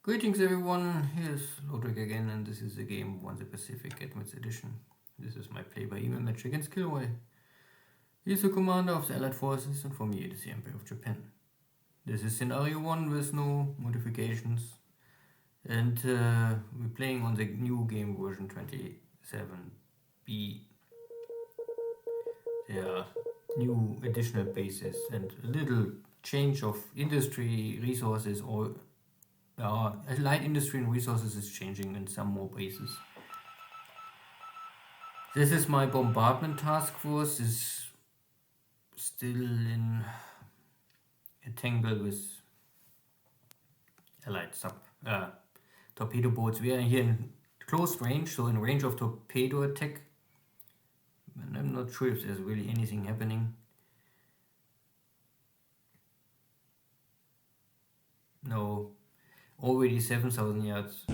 Greetings everyone, here's Lodrik again, and this is the game Won the Pacific Admits Edition. This is my play by email match against KilRoy. He's the commander of the Allied forces, and for me it is the Emperor of Japan. This is scenario 1 with no modifications, and we're playing on the new game version 27B. There are new additional bases and a little change of industry resources, or light industry and resources is changing in some more bases. This is my bombardment task force, is still in a tangle with allied torpedo boats. We are here in close range, so in range of torpedo attack. And I'm not sure if there's really anything happening. No, already 7,000 yards.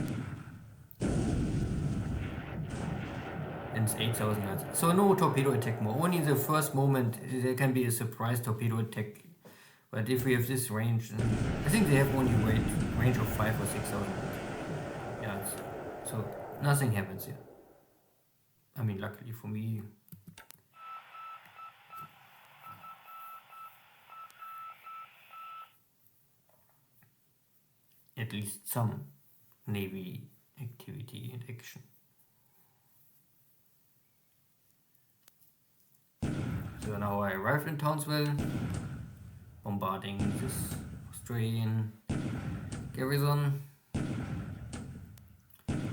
And 8,000 yards. So no torpedo attack more. Only in the first moment there can be a surprise torpedo attack. But if we have this range, I think they have only range of 5 or 6,000 yards. So nothing happens here. I mean, luckily for me. At least some Navy activity and action. So now I arrived in Townsville, bombarding this Australian garrison.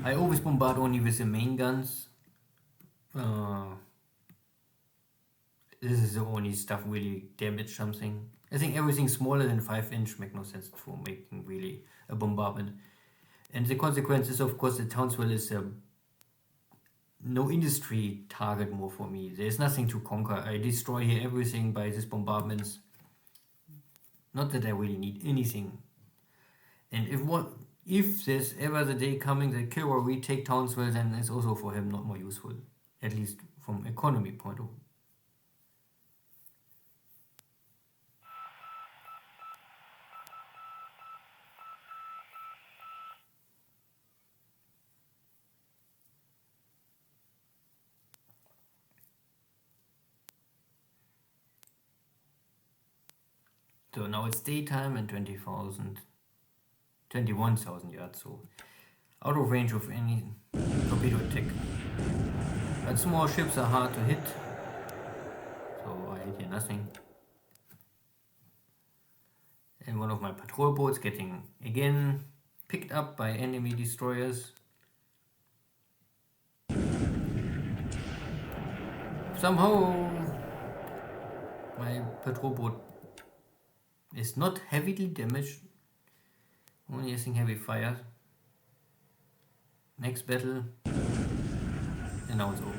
I always bombard only with the main guns. This is the only stuff really damage something. I think everything smaller than 5-inch makes no sense for making really a bombardment. And the consequence is, of course, that Townsville is a no industry target more for me. There's nothing to conquer. I destroy here everything by these bombardments. Not that I really need anything. And if there's ever the day coming that KilRoy retake Townsville, then it's also for him not more useful. At least from economy point of view. So now it's daytime and 21,000 yards, so out of range of any torpedo attack. But small ships are hard to hit, so I hit here nothing. And one of my patrol boats getting again picked up by enemy destroyers. Somehow my patrol boat is not heavily damaged, only using heavy fire. Next battle, and now it's over.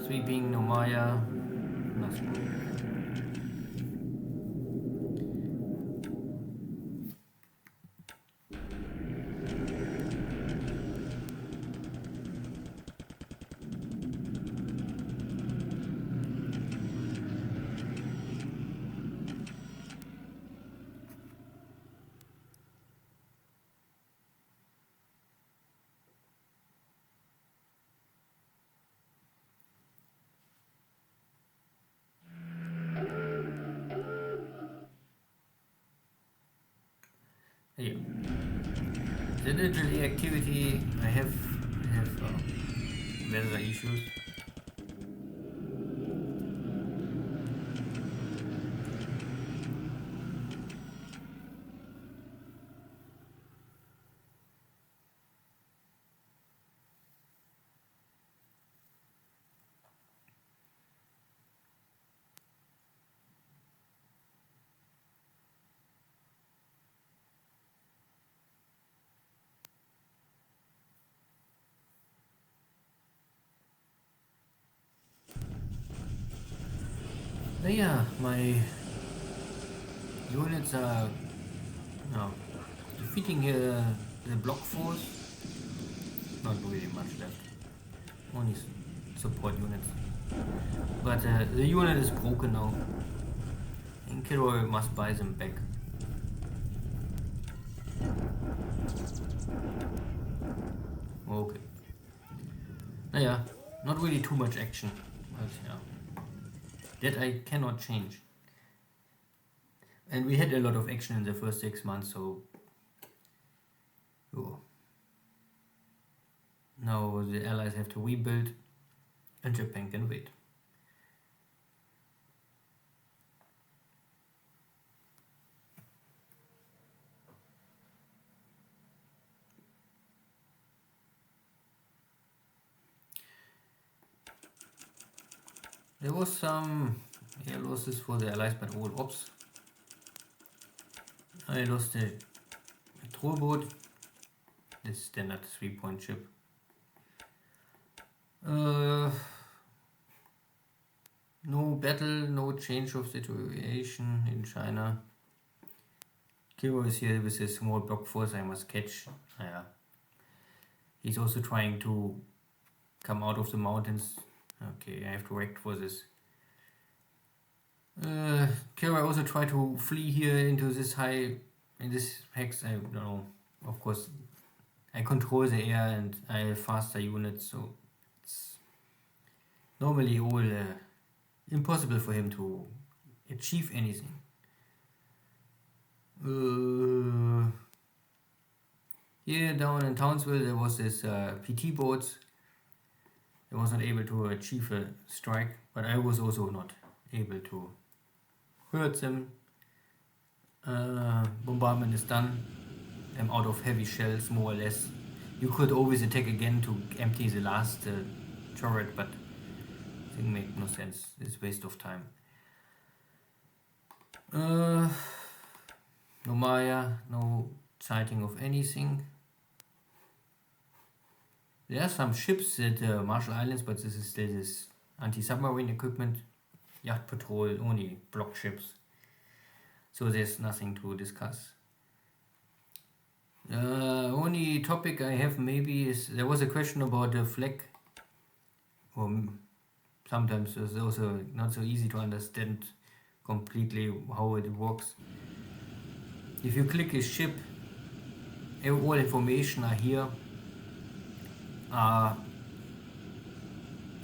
Sweeping, no Maya, nothing. Yeah. The digital activity, I have weather issues. Yeah, my units are no, defeating the block force. Not really much left. Only support units. But the unit is broken now. And KilRoy must buy them back. Okay. Yeah, not really too much action. But yeah. That I cannot change. And we had a lot of action in the first 6 months, so oh. Now the allies have to rebuild and Japan can wait. There was some air losses for the allies, but all ops. I lost a troll boat, this standard 3-point ship. No battle, no change of situation in China. KilRoy is here with his small block force I must catch. Yeah. He's also trying to come out of the mountains. Okay, I have to act for this. KilRoy also try to flee here into this in this hex. I don't know. Of course, I control the air and I have faster units, so it's normally all impossible for him to achieve anything. Here down in Townsville there was this PT boats. I was not able to achieve a strike, but I was also not able to hurt them. Bombardment is done. I'm out of heavy shells, more or less. You could always attack again to empty the last turret, but I think it made no sense. It's a waste of time. No Maya, no sighting of anything. There are some ships at Marshall Islands, but this is still this anti-submarine equipment. Yacht patrol, only block ships. So there's nothing to discuss. Only topic I have maybe is there was a question about the flag. Sometimes it's also not so easy to understand completely how it works. If you click a ship, all information are here.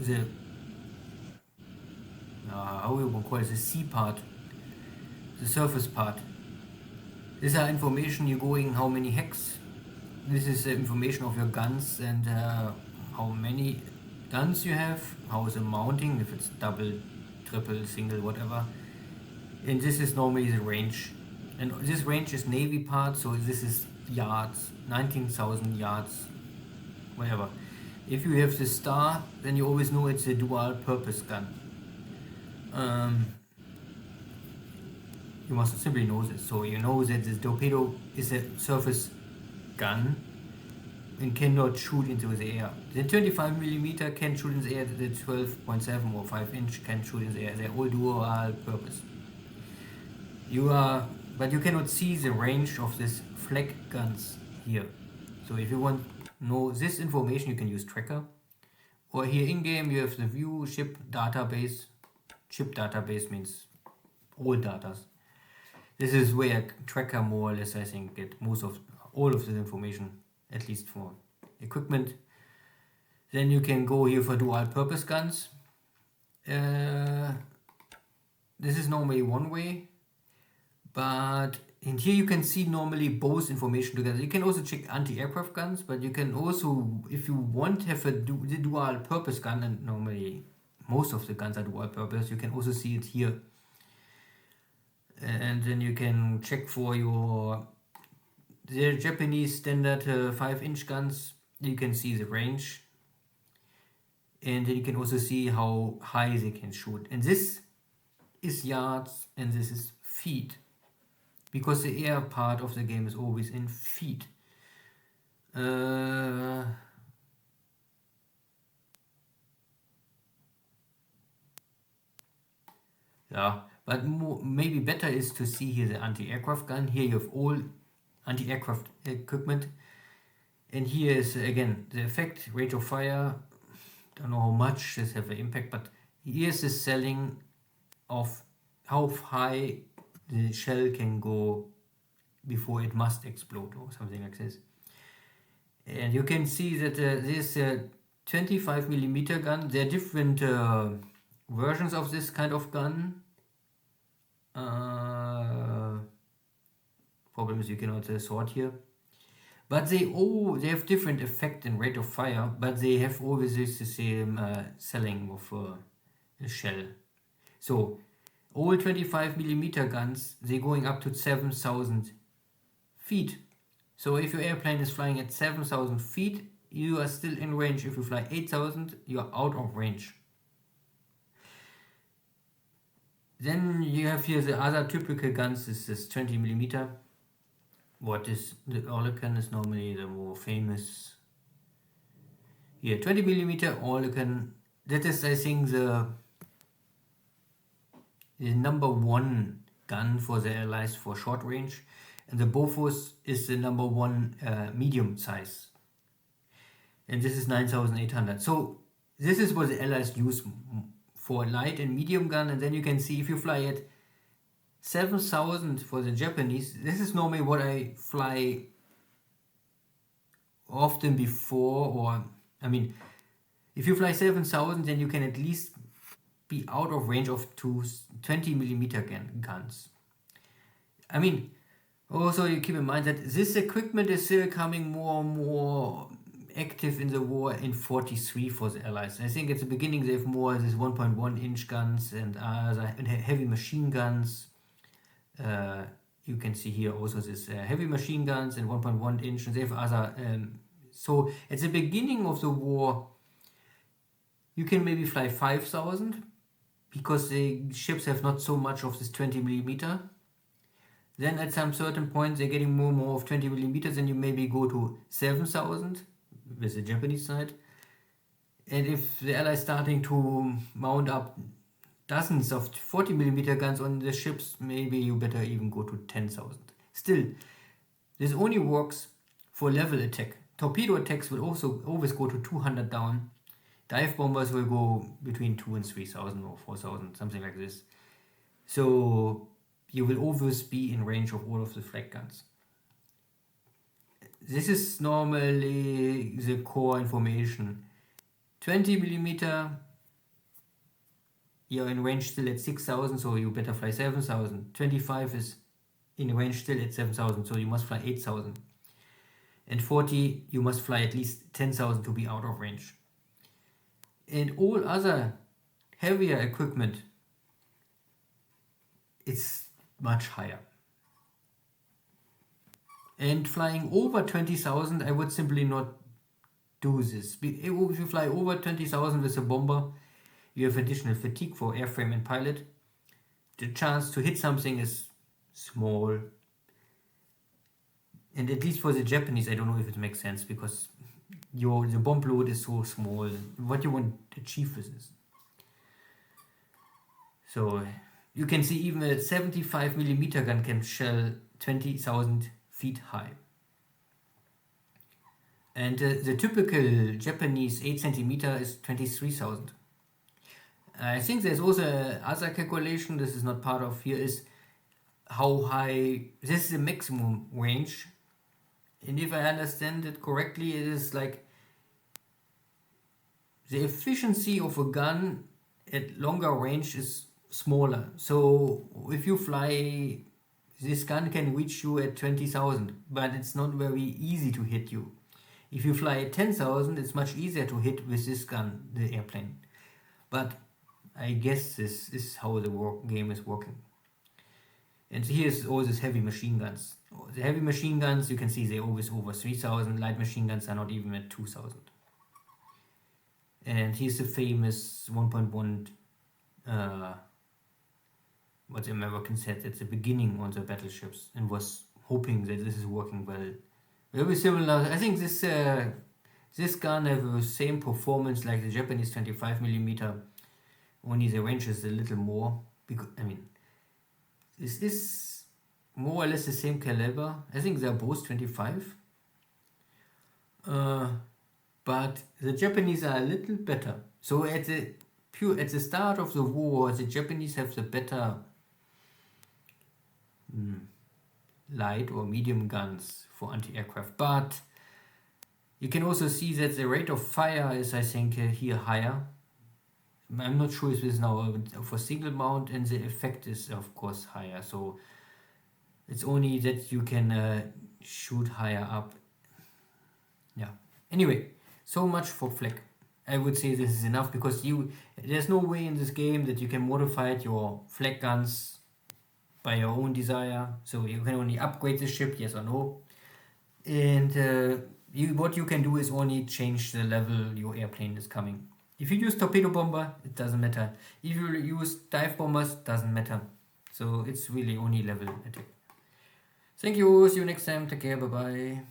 The how you call it, the sea part, the surface part. These are information you're going how many hex. This is the information of your guns and how many guns you have, how is the mounting, if it's double, triple, single, whatever. And this is normally the range. And this range is navy part, so this is yards, 19,000 yards, whatever. If you have the star, then you always know it's a dual purpose gun. You must simply know this. So you know that the torpedo is a surface gun and cannot shoot into the air. The 25mm can shoot in the air, the 12.7 or 5-inch can shoot in the air. They're all dual purpose. But you cannot see the range of these flag guns here. So if you want to know this information, you can use tracker. Or here in game you have the view ship database. Ship database means all data. This is where tracker more or less I think get most of all of this information, at least for equipment. Then you can go here for dual purpose guns. This is normally one way, but in here you can see normally both information together. You can also check anti-aircraft guns, but you can also, if you want, have the dual purpose gun, and normally most of the guns are dual purpose, you can also see it here. And then you can check for the Japanese standard 5-inch guns. You can see the range, and then you can also see how high they can shoot. And this is yards and this is feet, because the air part of the game is always in feet. Yeah, but maybe better is to see here the anti-aircraft gun. Here you have all anti-aircraft equipment, and here is again the effect, rate of fire. Don't know how much this have an impact, but here's the selling of how high the shell can go before it must explode or something like this. And you can see that this 25 millimeter gun, there are different versions of this kind of gun. Problem is you cannot sort here. But they have different effect and rate of fire, but they have always the same selling of a shell. So all 25 millimeter guns, they're going up to 7,000 feet. So if your airplane is flying at 7,000 feet, you are still in range. If you fly 8,000, you are out of range. Then you have here the other typical guns. This is 20 millimeter. What is the Oerlikon is normally the more famous. Here, 20 millimeter Oerlikon. That is, I think, the number one gun for the Allies for short range, and the Bofors is the number one medium size. And this is 9,800. So this is what the Allies use for light and medium gun, and then you can see if you fly at 7,000 for the Japanese, this is normally what I fly often before, or I mean, if you fly 7,000, then you can at least be out of range of 20 millimeter guns. I mean, also you keep in mind that this equipment is still coming more and more active in the war in 43 for the Allies. I think at the beginning they have more this 1.1 inch guns and heavy machine guns. You can see here also this heavy machine guns and 1.1 inch, and they have other. So at the beginning of the war, you can maybe fly 5,000 because the ships have not so much of this 20 millimeter. Then at some certain point they're getting more and more of 20 millimeters, and you maybe go to 7,000 with the Japanese side. And if the Allies starting to mount up dozens of 40 millimeter guns on the ships, maybe you better even go to 10,000. Still, this only works for level attack. Torpedo attacks will also always go to 200 down. Dive bombers will go between 2 and 3,000 or 4,000, something like this. So you will always be in range of all of the flak guns. This is normally the core information. 20 millimeter, you're in range still at 6,000, so you better fly 7,000. 25 is in range still at 7,000, so you must fly 8,000. And 40, you must fly at least 10,000 to be out of range. And all other heavier equipment, it's much higher. And flying over 20,000, I would simply not do this. If you fly over 20,000 with a bomber, you have additional fatigue for airframe and pilot. The chance to hit something is small. And at least for the Japanese, I don't know if it makes sense, because the bomb load is so small. What you want to achieve with this? So you can see even a 75 millimeter gun can shell 20,000 feet high. And the typical Japanese 8 centimeter is 23,000. I think there's also other calculation, this is not part of here, is how high, this is the maximum range. And if I understand it correctly, it is like the efficiency of a gun at longer range is smaller. So if you fly, this gun can reach you at 20,000, but it's not very easy to hit you. If you fly at 10,000, it's much easier to hit with this gun, the airplane. But I guess this is how the game is working. And here's all these heavy machine guns. The heavy machine guns, you can see they're always over 3,000. Light machine guns are not even at 2,000. And here's the famous 1.1, what the Americans said at the beginning on the battleships, and was hoping that this is working well. Very similar. I think this gun has the same performance like the Japanese 25 millimeter. Only the range is a little more, because I mean, is this more or less the same caliber? I think they're both 25. But the Japanese are a little better. So at the start of the war, the Japanese have the better light or medium guns for anti-aircraft. But you can also see that the rate of fire is, I think, here higher. I'm not sure if this is now for single mount, and the effect is of course higher. So it's only that you can shoot higher up. Yeah. Anyway, so much for flak. I would say this is enough because there's no way in this game that you can modify your flak guns by your own desire. So you can only upgrade the ship, yes or no. And what you can do is only change the level your airplane is coming. If you use torpedo bomber, it doesn't matter. If you use dive bombers, doesn't matter. So it's really only level attack. Thank you. See you next time. Take care. Bye bye.